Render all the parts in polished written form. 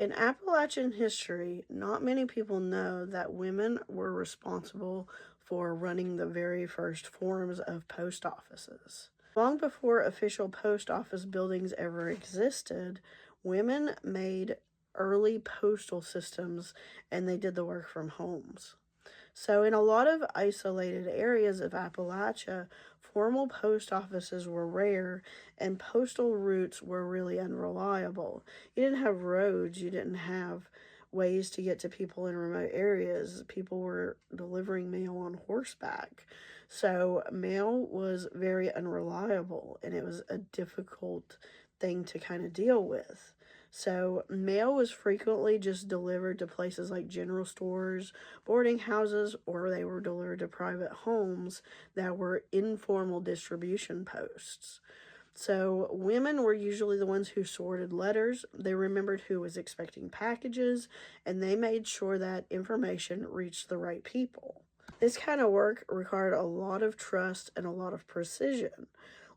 In Appalachian history, not many people know that women were responsible for running the very first forms of post offices. Long before official post office buildings ever existed, women made early postal systems and they did the work from homes. So, in a lot of isolated areas of Appalachia, formal post offices were rare and postal routes were really unreliable. You didn't have roads, you didn't have ways to get to people in remote areas. People were delivering mail on horseback. So, mail was very unreliable and it was a difficult thing to kind of deal with. So, mail was frequently just delivered to places like general stores, boarding houses, or they were delivered to private homes that were informal distribution posts. So, women were usually the ones who sorted letters, they remembered who was expecting packages, and they made sure that information reached the right people. This kind of work required a lot of trust and a lot of precision.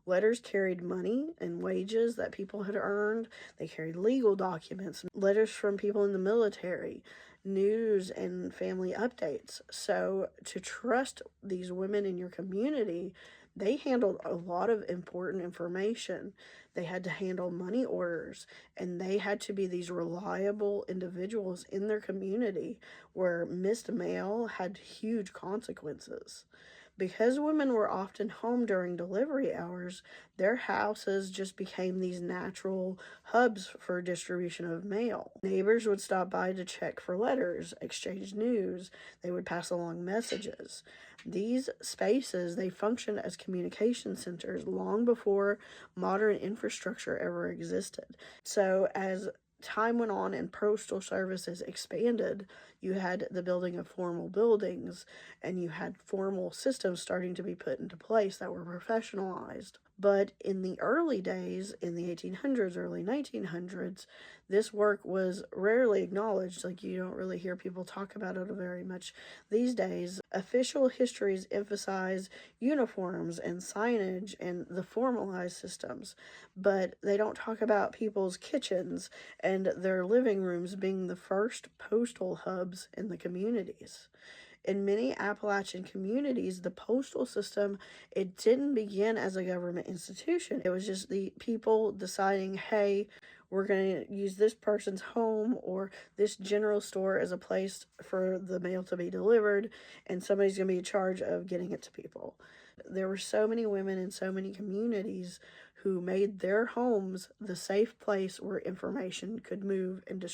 Letters carried money and wages that people had earned. They carried legal documents, letters from people in the military, news and family updates. So, to trust these women in your community, they handled a lot of important information. They had to handle money orders, and they had to be these reliable individuals in their community where missed mail had huge consequences. Because women were often home during delivery hours, their houses just became these natural hubs for distribution of mail. Neighbors would stop by to check for letters, exchange news, they would pass along messages. These spaces, they functioned as communication centers long before modern infrastructure ever existed. So as time went on and postal services expanded, you had the building of formal buildings and you had formal systems starting to be put into place that were professionalized. But in the early days, in the 1800s, early 1900s, this work was rarely acknowledged. Like, you don't really hear people talk about it very much these days. Official histories emphasize uniforms and signage and the formalized systems, but they don't talk about people's kitchens and their living rooms being the first postal hubs in the communities. In many Appalachian communities, the postal system, it didn't begin as a government institution. It was just the people deciding, hey, we're going to use this person's home or this general store as a place for the mail to be delivered, and somebody's going to be in charge of getting it to people. There were so many women in so many communities who made their homes the safe place where information could move and distribute.